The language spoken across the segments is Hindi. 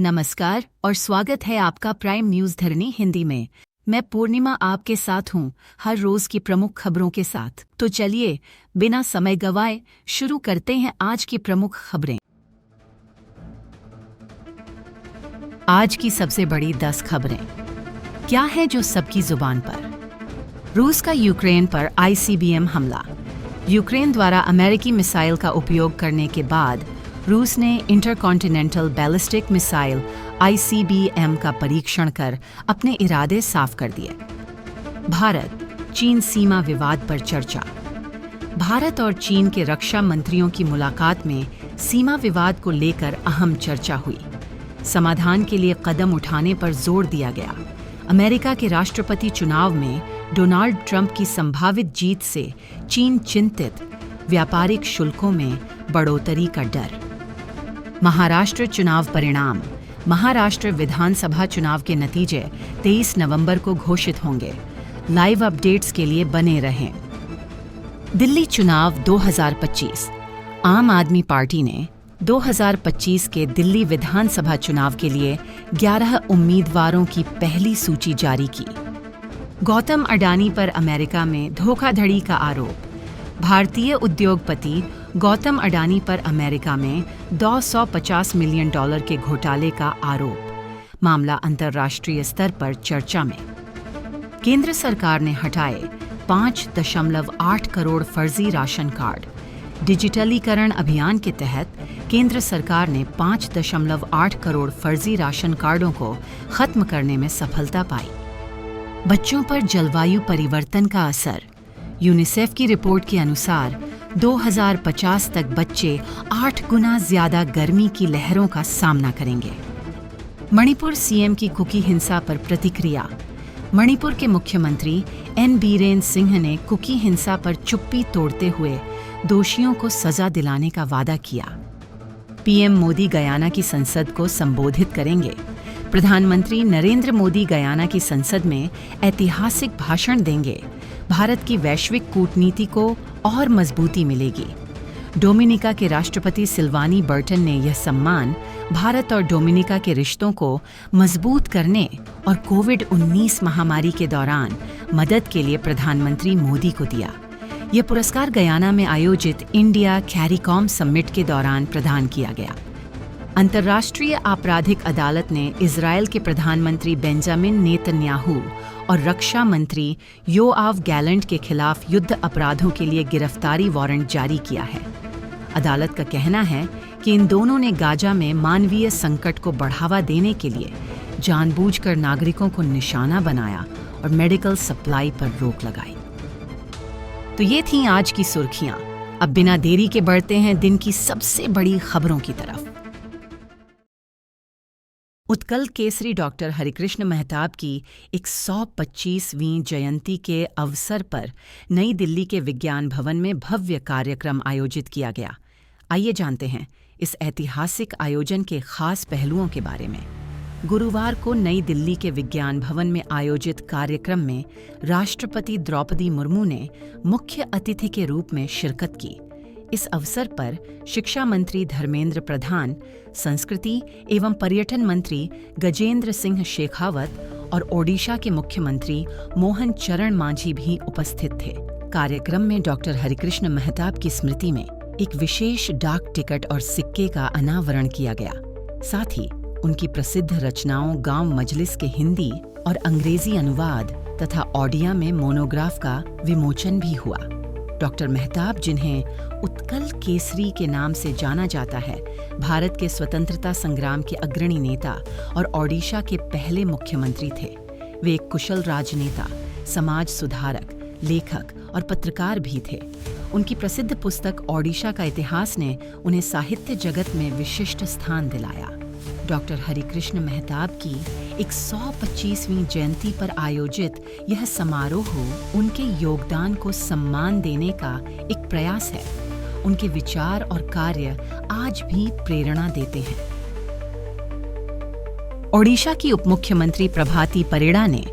नमस्कार और स्वागत है आपका प्राइम न्यूज धरनी हिंदी में। मैं पूर्णिमा आपके साथ हूं हर रोज की प्रमुख खबरों के साथ। तो चलिए बिना समय गवाए शुरू करते हैं आज की प्रमुख खबरें। आज की सबसे बड़ी 10 खबरें क्या है जो सबकी जुबान पर। रूस का यूक्रेन पर ICBM हमला। यूक्रेन द्वारा अमेरिकी मिसाइल का उपयोग करने के बाद रूस ने इंटरकॉन्टिनेंटल बैलिस्टिक मिसाइल ICBM का परीक्षण कर अपने इरादे साफ कर दिए। भारत चीन सीमा विवाद पर चर्चा। भारत और चीन के रक्षा मंत्रियों की मुलाकात में सीमा विवाद को लेकर अहम चर्चा हुई। समाधान के लिए कदम उठाने पर जोर दिया गया। अमेरिका के राष्ट्रपति चुनाव में डोनाल्ड ट्रंप की संभावित जीत से चीन चिंतित। व्यापारिक शुल्कों में बढ़ोतरी का डर। महाराष्ट्र चुनाव परिणाम। महाराष्ट्र विधानसभा चुनाव के नतीजे 23 नवंबर को घोषित होंगे। लाइव अपडेट्स के लिए बने रहें। दिल्ली चुनाव 2025। आम आदमी पार्टी ने 2025 के दिल्ली विधानसभा चुनाव के लिए 11 उम्मीदवारों की पहली सूची जारी की। गौतम अडानी पर अमेरिका में धोखाधड़ी का आरोप। भारतीय उद्योगपति गौतम अडानी पर अमेरिका में $250 मिलियन के घोटाले का आरोप। मामला अंतर्राष्ट्रीय स्तर पर चर्चा में। केंद्र सरकार ने हटाए 5.8 करोड़ फर्जी राशन कार्ड। डिजिटलीकरण अभियान के तहत केंद्र सरकार ने 5.8 करोड़ फर्जी राशन कार्डों को खत्म करने में सफलता पाई। बच्चों पर जलवायु परिवर्तन का असर। यूनिसेफ की रिपोर्ट के अनुसार 2050 तक बच्चे 8 गुना ज्यादा गर्मी की लहरों का सामना करेंगे। मणिपुर सीएम की कुकी हिंसा पर प्रतिक्रिया। मणिपुर के मुख्यमंत्री एन बीरेन सिंह ने कुकी हिंसा पर चुप्पी तोड़ते हुए दोषियों को सजा दिलाने का वादा किया। पीएम मोदी गयाना की संसद को संबोधित करेंगे। प्रधानमंत्री नरेंद्र मोदी गयाना की संसद में ऐतिहासिक भाषण देंगे। भारत की वैश्विक कूटनीति को और मजबूती मिलेगी। डोमिनिका के राष्ट्रपति सिल्वानी बर्टन ने यह सम्मान भारत और डोमिनिका के रिश्तों को मजबूत करने और कोविड-19 महामारी के दौरान मदद के लिए प्रधानमंत्री मोदी को दिया। यह पुरस्कार गयाना में आयोजित इंडिया कैरिकॉम समिट के दौरान प्रदान किया गया। अंतर्राष्ट्रीय आपराधिक अदालत ने इजरायल के प्रधानमंत्री बेंजामिन नेतन्याहू और रक्षा मंत्री योआव गैलेंट के खिलाफ युद्ध अपराधों के लिए गिरफ्तारी वारंट जारी किया है। अदालत का कहना है कि इन दोनों ने गाजा में मानवीय संकट को बढ़ावा देने के लिए जानबूझकर नागरिकों को निशाना बनाया और मेडिकल सप्लाई पर रोक लगाई। तो ये थीं आज की सुर्खियां। अब बिना देरी के बढ़ते हैं दिन की सबसे बड़ी खबरों की तरफ। उत्कल केसरी डॉक्टर हरिकृष्ण मेहताब की 125वीं जयंती के अवसर पर नई दिल्ली के विज्ञान भवन में भव्य कार्यक्रम आयोजित किया गया। आइए जानते हैं इस ऐतिहासिक आयोजन के खास पहलुओं के बारे में। गुरुवार को नई दिल्ली के विज्ञान भवन में आयोजित कार्यक्रम में राष्ट्रपति द्रौपदी मुर्मू ने मुख्य अतिथि के रूप में शिरकत की। इस अवसर पर शिक्षा मंत्री धर्मेंद्र प्रधान, संस्कृति एवं पर्यटन मंत्री गजेंद्र सिंह शेखावत और ओडिशा के मुख्यमंत्री मोहन चरण मांझी भी उपस्थित थे। कार्यक्रम में डॉक्टर हरिकृष्ण मेहताब की स्मृति में एक विशेष डाक टिकट और सिक्के का अनावरण किया गया। साथ ही उनकी प्रसिद्ध रचनाओं गांव मजलिस के हिंदी और अंग्रेजी अनुवाद तथा ओडिया में मोनोग्राफ का विमोचन भी हुआ। डॉक्टर मेहताब, जिन्हें उत्कल केसरी के नाम से जाना जाता है, भारत के स्वतंत्रता संग्राम के अग्रणी नेता और ओडिशा के पहले मुख्यमंत्री थे। वे एक कुशल राजनेता, समाज सुधारक, लेखक और पत्रकार भी थे। उनकी प्रसिद्ध पुस्तक ओडिशा का इतिहास ने उन्हें साहित्य जगत में विशिष्ट स्थान दिलाया। डॉक्टर हरिकृष्ण मेहताब की 125वीं जयंती पर आयोजित यह समारोह उनके योगदान को सम्मान देने का एक प्रयास है। उनके विचार और कार्य आज भी प्रेरणा देते हैं। ओडिशा की उपमुख्यमंत्री प्रभाती परिड़ा ने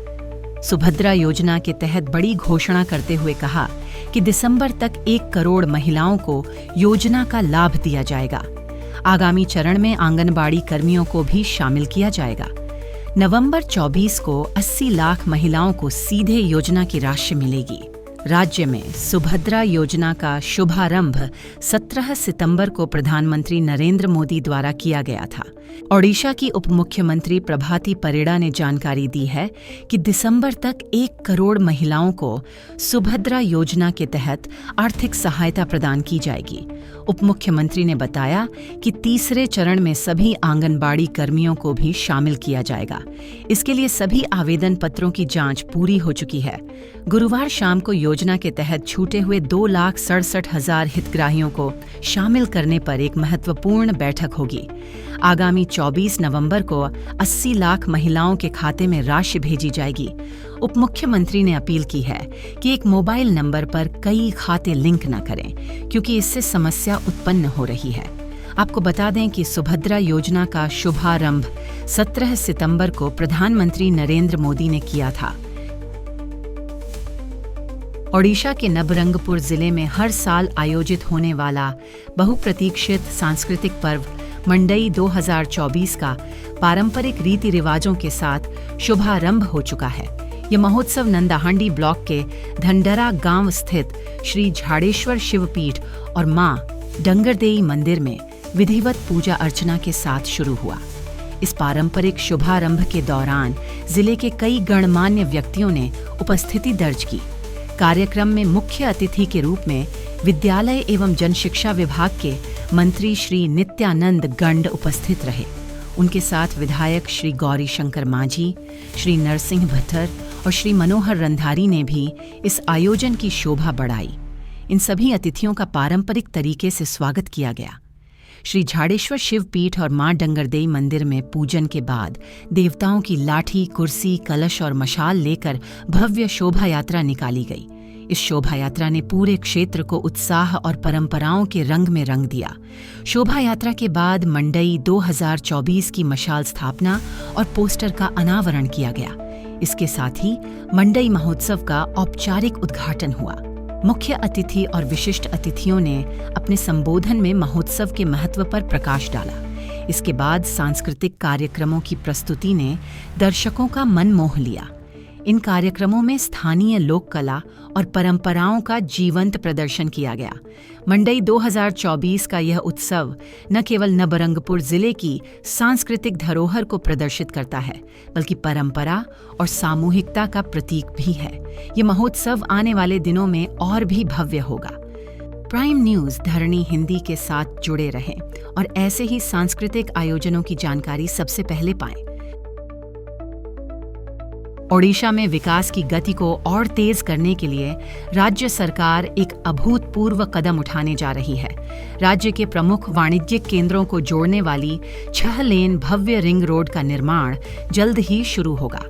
सुभद्रा योजना के तहत बड़ी घोषणा करते हुए कहा कि दिसंबर तक 1 करोड़ महिलाओं को योजना का लाभ दिया जाएगा। आगामी चरण में आंगनबाड़ी कर्मियों को भी शामिल किया जाएगा। नवंबर 24 को 80 लाख महिलाओं को सीधे योजना की राशि मिलेगी। राज्य में सुभद्रा योजना का शुभारंभ 17 सितंबर को प्रधानमंत्री नरेंद्र मोदी द्वारा किया गया था। ओडिशा की उप मुख्यमंत्री प्रभाती परिड़ा ने जानकारी दी है कि दिसंबर तक 1 करोड़ महिलाओं को सुभद्रा योजना के तहत आर्थिक सहायता प्रदान की जाएगी। उप मुख्यमंत्री ने बताया कि तीसरे चरण में सभी आंगनबाड़ी कर्मियों को भी शामिल किया जाएगा। इसके लिए सभी आवेदन पत्रों की जांच पूरी हो चुकी है। गुरुवार शाम को योजना के तहत छूटे हुए 2,67,000 हितग्राहियों को शामिल करने पर एक महत्वपूर्ण बैठक होगी। आगामी 24 नवंबर को 80 लाख महिलाओं के खाते में राशि भेजी जाएगी। उप मुख्यमंत्री ने अपील की है कि एक मोबाइल नंबर पर कई खाते लिंक न करें, क्योंकि इससे समस्या उत्पन्न हो रही है। आपको बता दें कि सुभद्रा योजना का शुभारंभ 17 सितंबर को प्रधानमंत्री नरेंद्र मोदी ने किया था। ओडिशा के नबरंगपुर जिले में हर साल आयोजित होने वाला बहुप्रतीक्षित सांस्कृतिक पर्व मंडई 2024 का पारंपरिक रीति रिवाजों के साथ शुभारंभ हो चुका है। यह महोत्सव नंदाहांडी ब्लॉक के धंडरा गांव स्थित श्री झाड़ेश्वर शिवपीठ और मां डंगरदेई मंदिर में विधिवत पूजा अर्चना के साथ शुरू हुआ। इस पारंपरिक शुभारंभ के दौरान जिले के कई गणमान्य व्यक्तियों ने उपस्थिति दर्ज की। कार्यक्रम में मुख्य अतिथि के रूप में विद्यालय एवं जनशिक्षा विभाग के मंत्री श्री नित्यानंद गंड उपस्थित रहे। उनके साथ विधायक श्री गौरी शंकर मांझी, श्री नरसिंह भट्टर और श्री मनोहर रंधारी ने भी इस आयोजन की शोभा बढ़ाई। इन सभी अतिथियों का पारंपरिक तरीके से स्वागत किया गया। श्री झाड़ेश्वर शिवपीठ और मां डंगरदेई मंदिर में पूजन के बाद देवताओं की लाठी, कुर्सी, कलश और मशाल लेकर भव्य शोभा यात्रा निकाली गई। इस शोभा यात्रा ने पूरे क्षेत्र को उत्साह और परंपराओं के रंग में रंग दिया। शोभा यात्रा के बाद मंडई 2024 की मशाल स्थापना और पोस्टर का अनावरण किया गया। इसके साथ ही मंडई महोत्सव का औपचारिक उद्घाटन हुआ। मुख्य अतिथि और विशिष्ट अतिथियों ने अपने संबोधन में महोत्सव के महत्व पर प्रकाश डाला। इसके बाद सांस्कृतिक कार्यक्रमों की प्रस्तुति ने दर्शकों का मन मोह लिया। इन कार्यक्रमों में स्थानीय लोक कला और परंपराओं का जीवंत प्रदर्शन किया गया। मंडई 2024 का यह उत्सव न केवल नबरंगपुर जिले की सांस्कृतिक धरोहर को प्रदर्शित करता है, बल्कि परंपरा और सामूहिकता का प्रतीक भी है। ये महोत्सव आने वाले दिनों में और भी भव्य होगा। प्राइम न्यूज़ धरणी हिंदी के साथ जुड़े रहें और ऐसे ही सांस्कृतिक आयोजनों की जानकारी सबसे पहले पाएं। ओडिशा में विकास की गति को और तेज करने के लिए राज्य सरकार एक अभूतपूर्व कदम उठाने जा रही है। राज्य के प्रमुख वाणिज्यिक केंद्रों को जोड़ने वाली 6 लेन भव्य रिंग रोड का निर्माण जल्द ही शुरू होगा।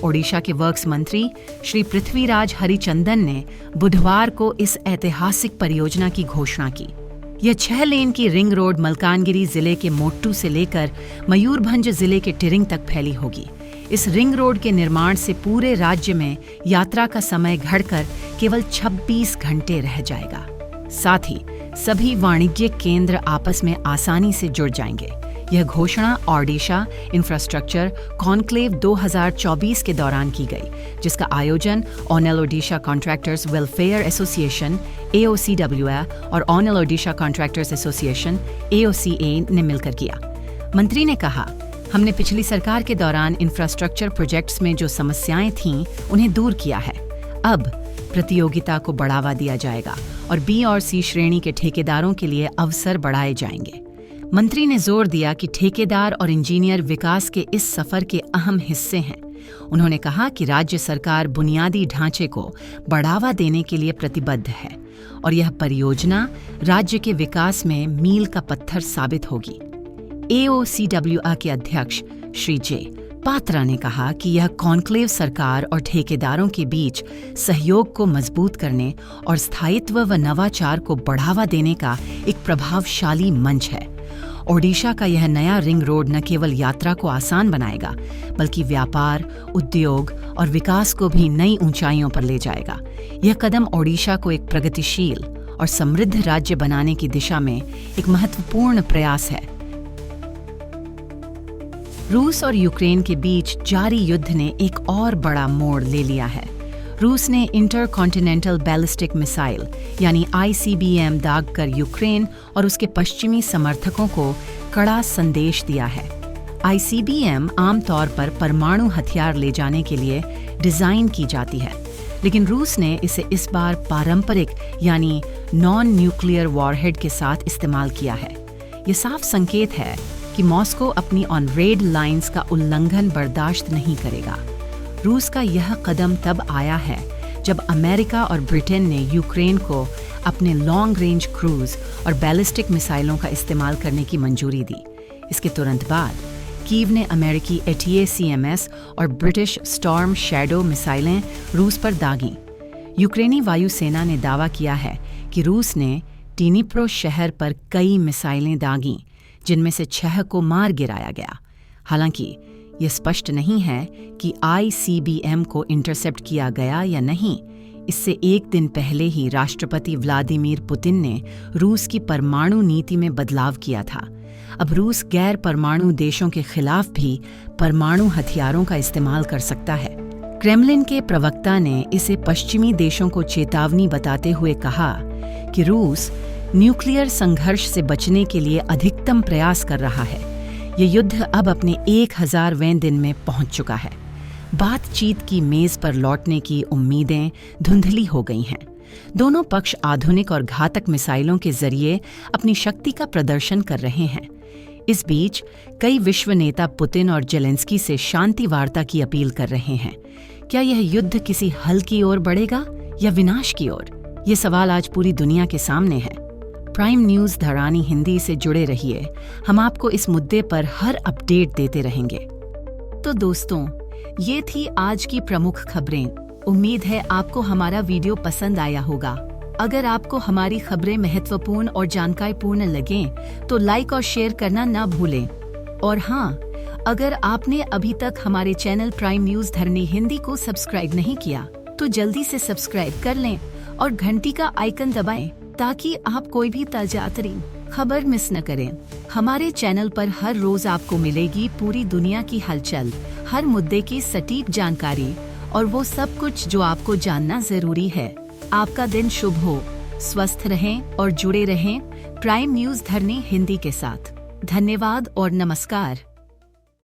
ओडिशा के वर्क्स मंत्री श्री पृथ्वीराज हरिचंदन ने बुधवार को इस ऐतिहासिक परियोजना की घोषणा की। यह 6 लेन की रिंग रोड मलकानगिरी जिले के मोट्टू से लेकर मयूरभंज जिले के टिरिंग तक फैली होगी। इस रिंग रोड के निर्माण से पूरे राज्य में यात्रा का समय घटकर केवल 26 घंटे रह जाएगा। साथ ही सभी वाणिज्यिक केंद्र आपस में आसानी से जुड़ जाएंगे। यह घोषणा ओडिशा इंफ्रास्ट्रक्चर कॉन्क्लेव 2024 के दौरान की गई, जिसका आयोजन all Odisha contractors welfare association AOCWA और all Odisha contractors association AOCA ने मिलकर किया। मंत्री ने कहा, हमने पिछली सरकार के दौरान इंफ्रास्ट्रक्चर प्रोजेक्ट्स में जो समस्याएं थीं, उन्हें दूर किया है। अब प्रतियोगिता को बढ़ावा दिया जाएगा और B और C श्रेणी के ठेकेदारों के लिए अवसर बढ़ाए जाएंगे। मंत्री ने जोर दिया कि ठेकेदार और इंजीनियर विकास के इस सफर के अहम हिस्से हैं। उन्होंने कहा कि राज्य सरकार बुनियादी ढांचे को बढ़ावा देने के लिए प्रतिबद्ध है और यह परियोजना राज्य के विकास में मील का पत्थर साबित होगी। AOCWA के अध्यक्ष श्री जे पात्रा ने कहा कि यह कॉन्क्लेव सरकार और ठेकेदारों के बीच सहयोग को मजबूत करने और स्थायित्व व नवाचार को बढ़ावा देने का एक प्रभावशाली मंच है। ओडिशा का यह नया रिंग रोड न केवल यात्रा को आसान बनाएगा, बल्कि व्यापार, उद्योग और विकास को भी नई ऊंचाइयों पर ले जाएगा। यह कदम ओडिशा को एक प्रगतिशील और समृद्ध राज्य बनाने की दिशा में एक महत्वपूर्ण प्रयास है। रूस और यूक्रेन के बीच जारी युद्ध ने एक और बड़ा मोड़ ले लिया है। रूस ने इंटरकॉन्टिनेंटल बैलिस्टिक मिसाइल यानी ICBM दागकर यूक्रेन और उसके पश्चिमी समर्थकों को कड़ा संदेश दिया है। ICBM आमतौर पर परमाणु हथियार ले जाने के लिए डिजाइन की जाती है, लेकिन रूस ने इसे इस बार पारंपरिक यानी नॉन न्यूक्लियर वॉरहेड के साथ इस्तेमाल किया है। ये साफ संकेत है कि मॉस्को अपनी ऑन रेड लाइंस का उल्लंघन बर्दाश्त नहीं करेगा। रूस का यह कदम तब आया है जब अमेरिका और ब्रिटेन ने यूक्रेन को अपने लॉन्ग रेंज क्रूज और बैलिस्टिक मिसाइलों का इस्तेमाल करने की मंजूरी दी। इसके तुरंत बाद कीव ने अमेरिकी ATACMS और ब्रिटिश स्टॉर्म शैडो मिसाइलें रूस पर दागीं। यूक्रेनी वायुसेना ने दावा किया है कि रूस ने टिनिप्रो शहर पर कई मिसाइलें दागीं, जिनमें से 6 को मार गिराया गया। हालांकि ये स्पष्ट नहीं है कि ICBM को इंटरसेप्ट किया गया या नहीं। इससे एक दिन पहले ही राष्ट्रपति व्लादिमीर पुतिन ने रूस की परमाणु नीति में बदलाव किया था। अब रूस गैर परमाणु देशों के खिलाफ भी परमाणु हथियारों का इस्तेमाल कर सकता है। क्रेमलिन के प्रवक्ता ने इसे पश्चिमी देशों को चेतावनी बताते हुए कहा कि रूस न्यूक्लियर संघर्ष से बचने के लिए अधिकतम प्रयास कर रहा है। ये युद्ध अब अपने 1000वें दिन में पहुंच चुका है। बातचीत की मेज पर लौटने की उम्मीदें धुंधली हो गई हैं। दोनों पक्ष आधुनिक और घातक मिसाइलों के जरिए अपनी शक्ति का प्रदर्शन कर रहे हैं। इस बीच कई विश्व नेता पुतिन और जेलेंस्की से शांति वार्ता की अपील कर रहे हैं। क्या यह युद्ध किसी हल की ओर बढ़ेगा या विनाश की ओर? ये सवाल आज पूरी दुनिया के सामने है। प्राइम न्यूज़ धरानी हिंदी से जुड़े रहिए। हम आपको इस मुद्दे पर हर अपडेट देते रहेंगे। तो दोस्तों, ये थी आज की प्रमुख खबरें। उम्मीद है आपको हमारा वीडियो पसंद आया होगा। अगर आपको हमारी खबरें महत्वपूर्ण और जानकारीपूर्ण लगें तो लाइक और शेयर करना ना भूलें। और हाँ, अगर आपने अभी तक हमारे चैनल प्राइम न्यूज़ धरनी हिंदी को सब्सक्राइब नहीं किया तो जल्दी से सब्सक्राइब कर लें और घंटी का आइकन दबाएं ताकि आप कोई भी ताज़ा-तरीन खबर मिस न करें। हमारे चैनल पर हर रोज आपको मिलेगी पूरी दुनिया की हलचल, हर मुद्दे की सटीक जानकारी और वो सब कुछ जो आपको जानना जरूरी है। आपका दिन शुभ हो, स्वस्थ रहें और जुड़े रहें प्राइम न्यूज़ धरनी हिंदी के साथ। धन्यवाद और नमस्कार।